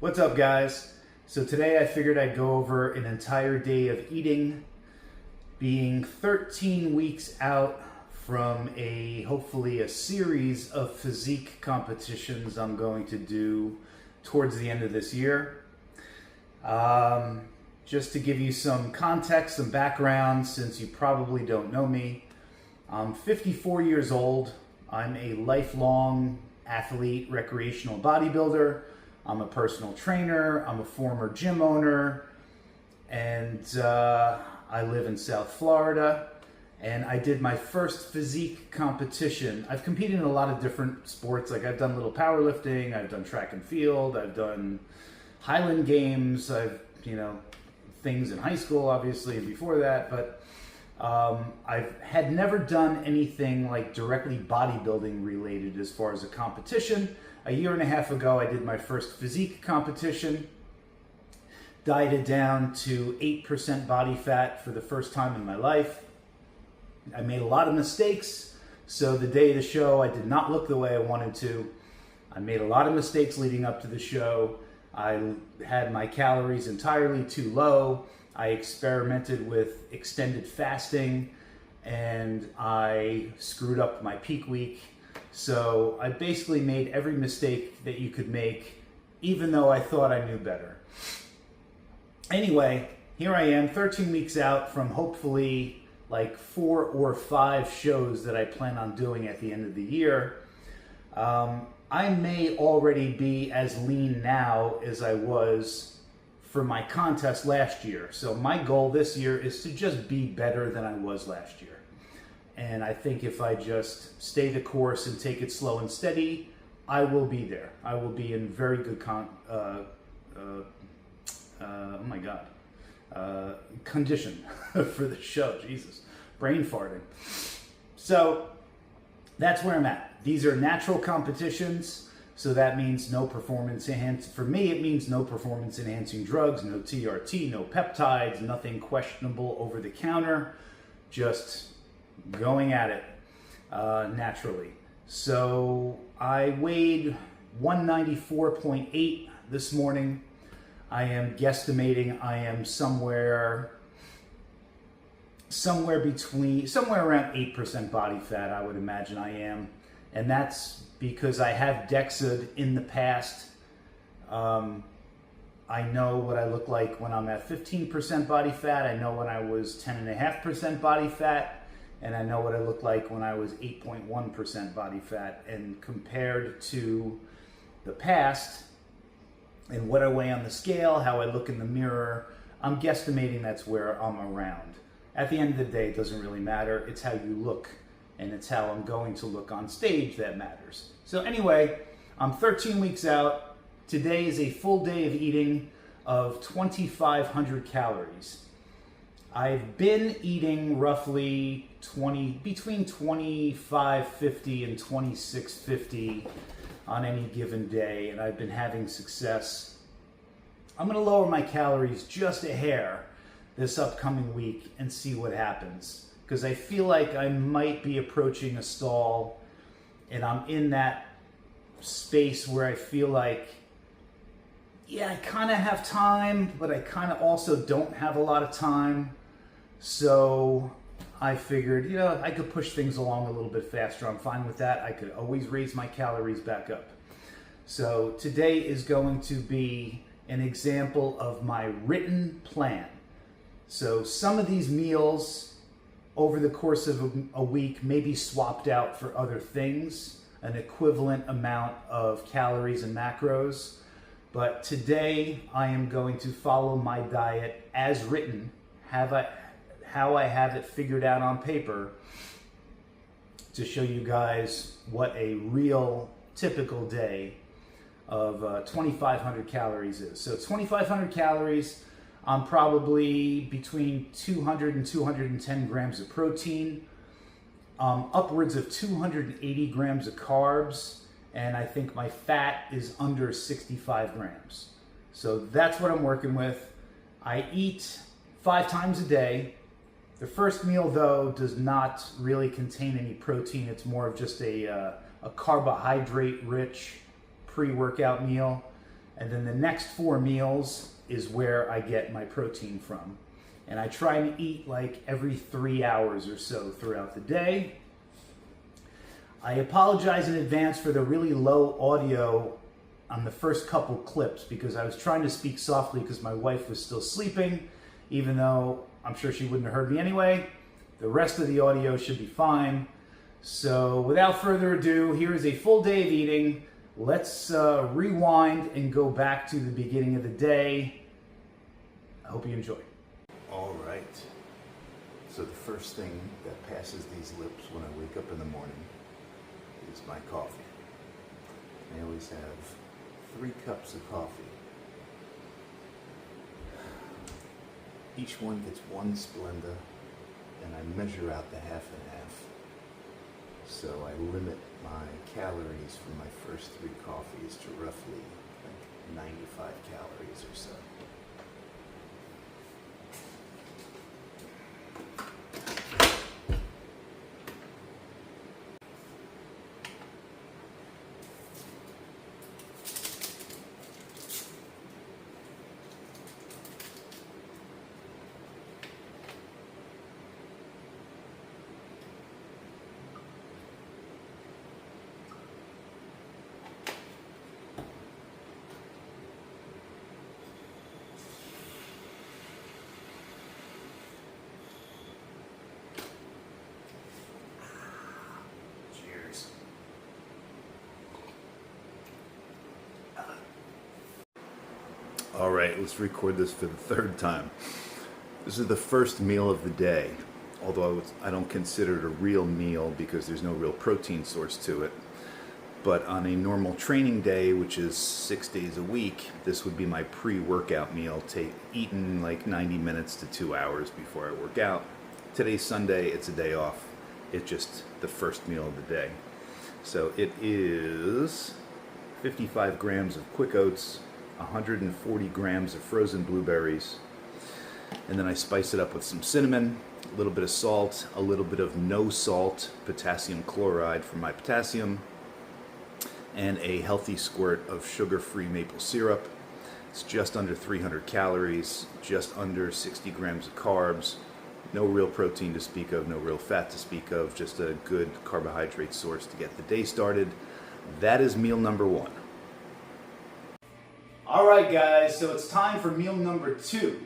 What's up, guys? So today I figured I'd go over an entire day of eating, being 13 weeks out from hopefully a series of physique competitions I'm going to do towards the end of this year. Just to give you some context, some background, since you probably don't know me, I'm 54 years old. I'm a lifelong athlete, recreational bodybuilder. I'm a personal trainer. I'm a former gym owner, and I live in South Florida. And I did my first physique competition. I've competed in a lot of different sports. Like I've done a little powerlifting, I've done track and field, I've done Highland Games, I've things in high school, obviously, and before that. But I had never done anything like directly bodybuilding related as far as a competition. A year and a half ago, I did my first physique competition, dieted down to 8% body fat for the first time in my life. I made a lot of mistakes, so the day of the show, I did not look the way I wanted to. I made a lot of mistakes leading up to the show. I had my calories entirely too low. I experimented with extended fasting, and I screwed up my peak week. So I basically made every mistake that you could make, even though I thought I knew better. Anyway, here I am 13 weeks out from hopefully like 4 or 5 shows that I plan on doing at the end of the year. I may already be as lean now as I was for my contest last year. So my goal this year is to just be better than I was last year. And I think if I just stay the course and take it slow and steady, I will be there. I will be in very good condition for the show. Jesus, brain farting. So that's where I'm at. These are natural competitions, so that means no performance enhancing. For me, it means no performance enhancing drugs, no TRT, no peptides, nothing questionable over the counter, just going at it naturally. So I weighed 194.8 this morning. I am guesstimating I am somewhere around 8% body fat, I would imagine I am. And that's because I have DEXA'd in the past. I know what I look like when I'm at 15% body fat. I know when I was 10.5% body fat. And I know what I look like when I was 8.1% body fat. And compared to the past and what I weigh on the scale, how I look in the mirror, I'm guesstimating that's where I'm around. At the end of the day, it doesn't really matter. It's how you look, and it's how I'm going to look on stage that matters. So anyway, I'm 13 weeks out. Today is a full day of eating of 2,500 calories. I've been eating roughly between 2,550 and 2,650 on any given day, and I've been having success. I'm going to lower my calories just a hair this upcoming week and see what happens, because I feel like I might be approaching a stall, and I'm in that space where I feel like, yeah, I kind of have time, but I kind of also don't have a lot of time. So I figured, I could push things along a little bit faster. I'm fine with that. I could always raise my calories back up. So today is going to be an example of my written plan. So some of these meals over the course of a week may be swapped out for other things, an equivalent amount of calories and macros. But today I am going to follow my diet as written, how I have it figured out on paper, to show you guys what a real typical day of 2,500 calories is. So 2,500 calories, I'm probably between 200 and 210 grams of protein, upwards of 280 grams of carbs, and I think my fat is under 65 grams. So that's what I'm working with. I eat 5 times a day. The first meal, though, does not really contain any protein. It's more of just a carbohydrate-rich pre-workout meal. And then the next 4 meals is where I get my protein from. And I try and eat like every 3 hours or so throughout the day. I apologize in advance for the really low audio on the first couple clips because I was trying to speak softly because my wife was still sleeping, even though I'm sure she wouldn't have heard me anyway. The rest of the audio should be fine. So without further ado, here is a full day of eating. Let's rewind and go back to the beginning of the day. I hope you enjoy. All right. So the first thing that passes these lips when I wake up in the morning is my coffee. I always have 3 cups of coffee. Each one gets 1 Splenda, and I measure out the half and half. So I limit my calories for my first 3 coffees to roughly like 95 calories or so. All right, let's record this for the 3rd time. This is the first meal of the day, although I don't consider it a real meal because there's no real protein source to it. But on a normal training day, which is 6 days a week, this would be my pre-workout meal, eaten like 90 minutes to 2 hours before I work out. Today's Sunday, it's a day off. It's just the first meal of the day. So it is 55 grams of quick oats, 140 grams of frozen blueberries, and then I spice it up with some cinnamon, a little bit of salt, a little bit of no salt potassium chloride for my potassium, and a healthy squirt of sugar-free maple syrup. It's just under 300 calories, just under 60 grams of carbs, no real protein to speak of, no real fat to speak of, just a good carbohydrate source to get the day started. That is meal number 1. All right, guys, so it's time for meal number 2.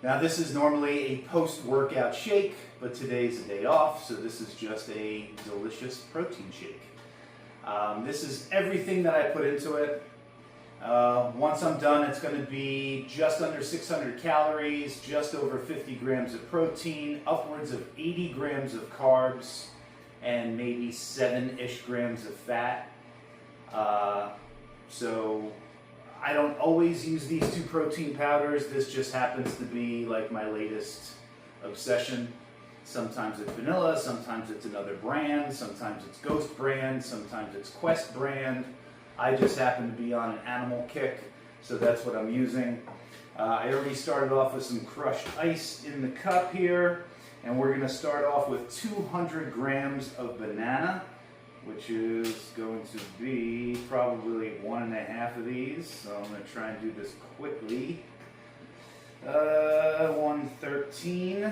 Now, this is normally a post-workout shake, but today's a day off, so this is just a delicious protein shake. This is everything that I put into it. Once I'm done, it's going to be just under 600 calories, just over 50 grams of protein, upwards of 80 grams of carbs, and maybe 7-ish grams of fat. So I don't always use these 2 protein powders. This just happens to be like my latest obsession. Sometimes it's vanilla, sometimes it's another brand, sometimes it's Ghost brand, sometimes it's Quest brand. I just happen to be on an animal kick, so that's what I'm using. I already started off with some crushed ice in the cup here, and we're going to start off with 200 grams of banana, which is going to be probably 1.5 of these. So I'm going to try and do this quickly. 113.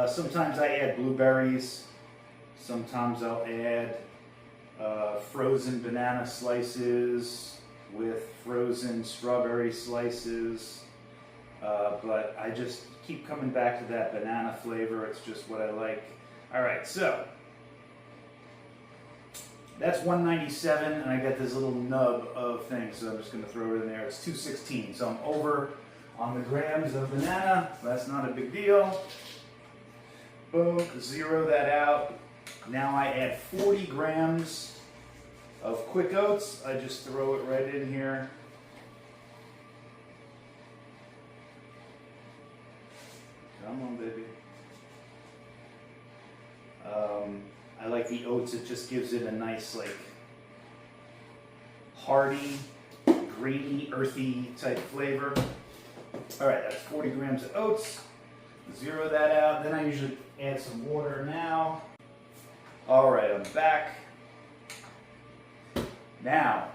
Sometimes I add blueberries. Sometimes I'll add frozen banana slices with frozen strawberry slices. But I just keep coming back to that banana flavor. It's just what I like. All right, so that's 197, and I got this little nub of things, so I'm just going to throw it in there. It's 216, so I'm over on the grams of banana. That's not a big deal. Boom, 0 that out. Now I add 40 grams of quick oats. I just throw it right in here. Come on, baby. I like the oats. It just gives it a nice, like, hearty, grainy, earthy type flavor. All right, that's 40 grams of oats. 0 that out. Then I usually add some water now. All right, I'm back. Now,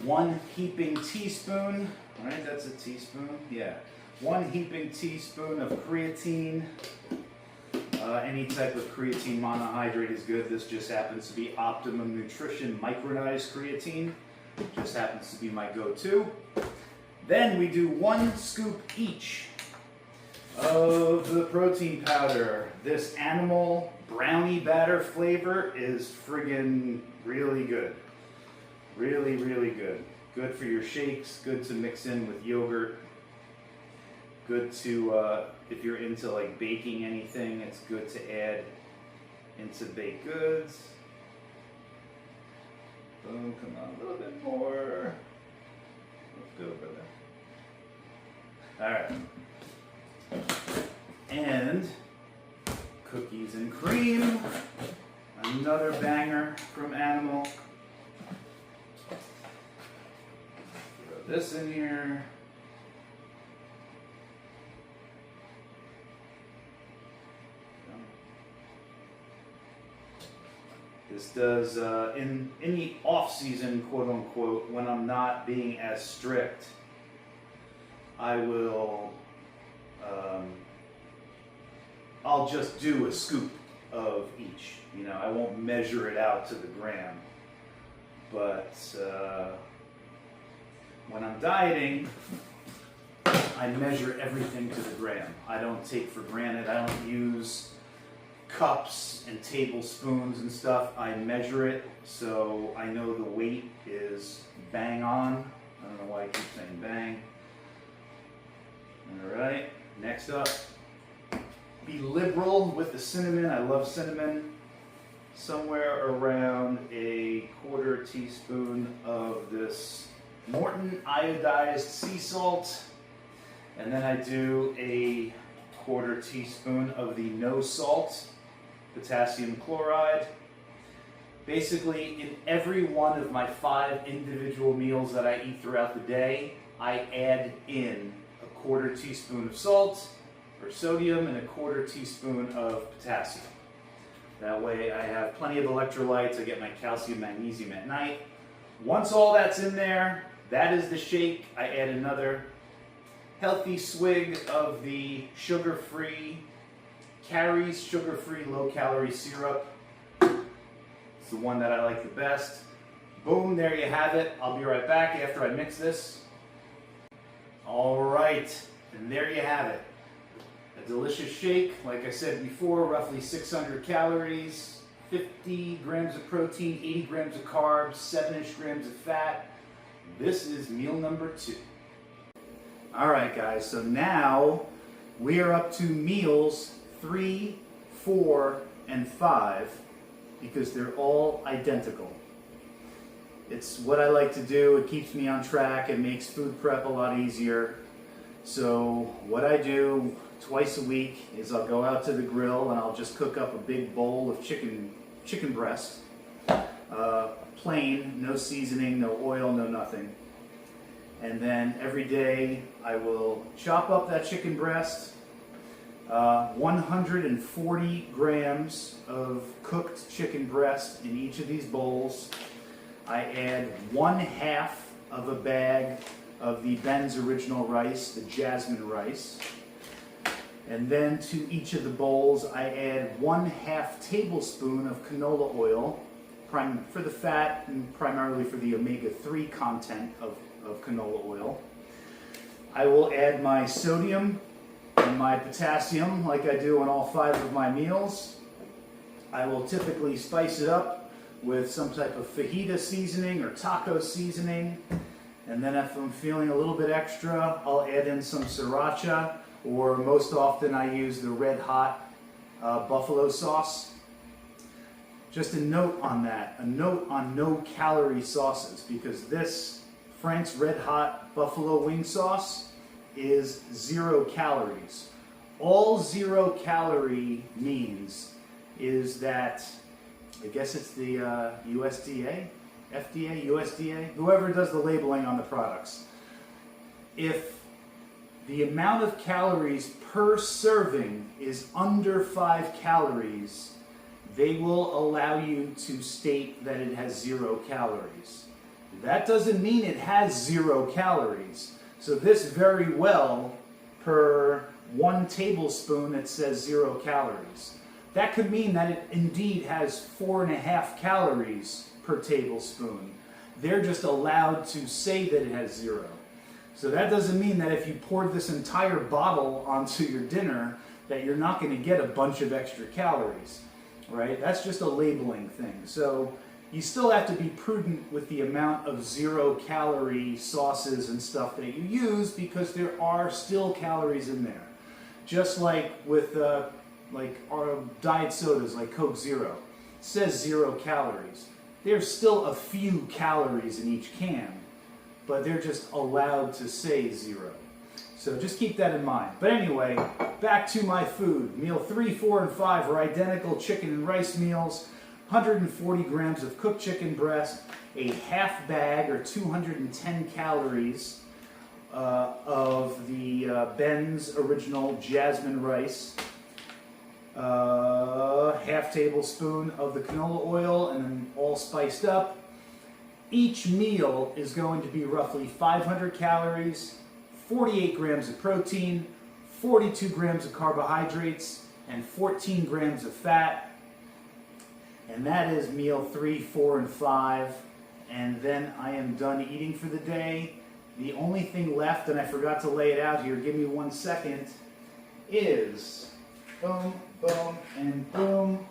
1 heaping teaspoon, right? That's a teaspoon, yeah. 1 heaping teaspoon of creatine. Any type of creatine monohydrate is good. This just happens to be Optimum Nutrition micronized creatine. Just happens to be my go-to. Then we do 1 scoop each of the protein powder. This animal brownie batter flavor is friggin' really good. Really, really good. Good for your shakes, good to mix in with yogurt. Good to, if you're into like baking anything, it's good to add into baked goods. Boom, come on, a little bit more. Let's go, brother. All right. And cookies and cream, another banger from Animal. Throw this in here. This does, in the off-season, quote-unquote, when I'm not being as strict, I will, I'll just do a scoop of each. You know, I won't measure it out to the gram. But when I'm dieting, I measure everything to the gram. I don't take for granted. I don't use cups and tablespoons and stuff. I measure it so I know the weight is bang on. I don't know why I keep saying bang. All right, next up, be liberal with the cinnamon. I love cinnamon. Somewhere around a 1/4 teaspoon of this Morton iodized sea salt. And then I do a 1/4 teaspoon of the no salt potassium chloride. Basically, in every one of my 5 individual meals that I eat throughout the day, I add in a 1/4 teaspoon of salt or sodium and a 1/4 teaspoon of potassium. That way I have plenty of electrolytes. I get my calcium, magnesium at night. Once all that's in there, that is the shake. I add another healthy swig of the sugar-free Carrie's sugar-free low-calorie syrup. It's the one that I like the best. Boom, there you have it. I'll be right back after I mix this. All right, and there you have it. A delicious shake, like I said before, roughly 600 calories, 50 grams of protein, 80 grams of carbs, 7-ish grams of fat. This is meal number 2. All right, guys, so now we are up to meals 3, 4, and 5 because they're all identical. It's what I like to do. It keeps me on track. It makes food prep a lot easier. So what I do twice a week is I'll go out to the grill and I'll just cook up a big bowl of chicken breast. Plain, no seasoning, no oil, no nothing. And then every day I will chop up that chicken breast, 140 grams of cooked chicken breast in each of these bowls. I add 1/2 of a bag of the Ben's original rice, the jasmine rice. And then to each of the bowls I add 1/2 tablespoon of canola oil, for the fat and primarily for the omega-3 content of canola oil. I will add my sodium and my potassium like I do on all 5 of my meals. I will typically spice it up with some type of fajita seasoning or taco seasoning. And then if I'm feeling a little bit extra, I'll add in some sriracha, or most often I use the red hot buffalo sauce. Just a note on that, a note on no calorie sauces, because this Frank's Red Hot Buffalo Wing Sauce is 0 calories. All 0 calorie means is that, I guess it's the USDA, FDA, USDA, whoever does the labeling on the products. If the amount of calories per serving is under 5 calories, they will allow you to state that it has 0 calories. That doesn't mean it has 0 calories. So this very well, per 1 tablespoon, it says 0 calories. That could mean that it indeed has 4.5 calories per tablespoon. They're just allowed to say that it has 0. So that doesn't mean that if you poured this entire bottle onto your dinner, that you're not going to get a bunch of extra calories, right? That's just a labeling thing. So you still have to be prudent with the amount of 0-calorie sauces and stuff that you use, because there are still calories in there. Just like with like our diet sodas like Coke Zero. It says 0 calories. There's still a few calories in each can, but they're just allowed to say 0. So just keep that in mind. But anyway, back to my food. Meal 3, 4, and 5 are identical chicken and rice meals. 140 grams of cooked chicken breast, a half bag or 210 calories of the Ben's original jasmine rice, half tablespoon of the canola oil, and then all spiced up. Each meal is going to be roughly 500 calories, 48 grams of protein, 42 grams of carbohydrates, and 14 grams of fat. And that is meal 3, 4, and 5. And then I am done eating for the day. The only thing left, and I forgot to lay it out here, give me 1 second, is boom, boom, and boom.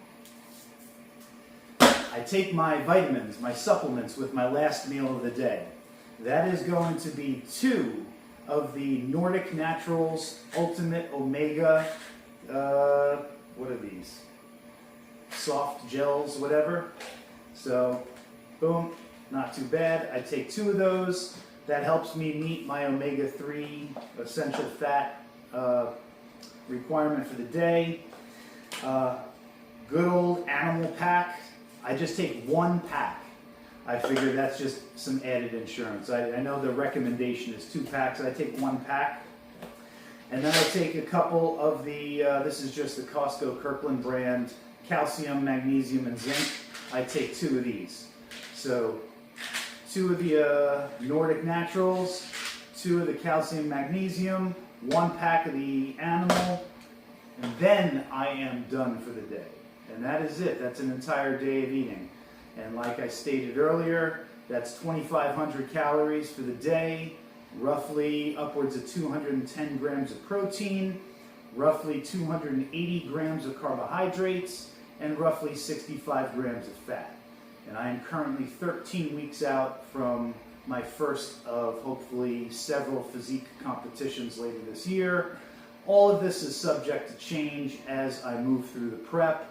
I take my vitamins, my supplements with my last meal of the day. That is going to be 2 of the Nordic Naturals Ultimate Omega, what are these? Soft gels, whatever. So, boom, not too bad. I take 2 of those. That helps me meet my omega-3 essential fat requirement for the day. Good old animal pack. I just take 1 pack. I figure that's just some added insurance. I know the recommendation is 2 packs. I take 1 pack. And then I take a couple of the, this is just the Costco Kirkland brand, calcium, magnesium, and zinc. I take 2 of these. So 2 of the Nordic Naturals, 2 of the calcium, magnesium, 1 pack of the animal, and then I am done for the day. And that is it. That's an entire day of eating. And like I stated earlier, that's 2,500 calories for the day, roughly upwards of 210 grams of protein, roughly 280 grams of carbohydrates, and roughly 65 grams of fat. And I am currently 13 weeks out from my first of hopefully several physique competitions later this year. All of this is subject to change as I move through the prep.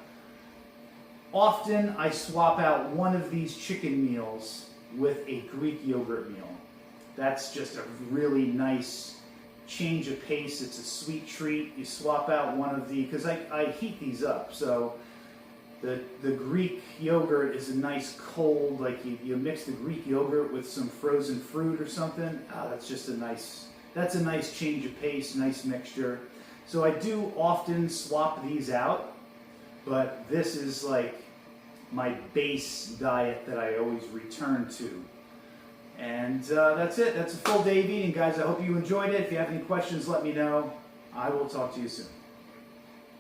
Often I swap out one of these chicken meals with a Greek yogurt meal. That's just a really nice change of pace. It's a sweet treat. You swap out one of the, because I heat these up, so the Greek yogurt is a nice cold, like you mix the Greek yogurt with some frozen fruit or something. That's just that's a nice change of pace, nice mixture. So I do often swap these out, but this is like my base diet that I always return to. And that's it. That's a full day of eating, guys. I hope you enjoyed it. If you have any questions, let me know. I will talk to you soon.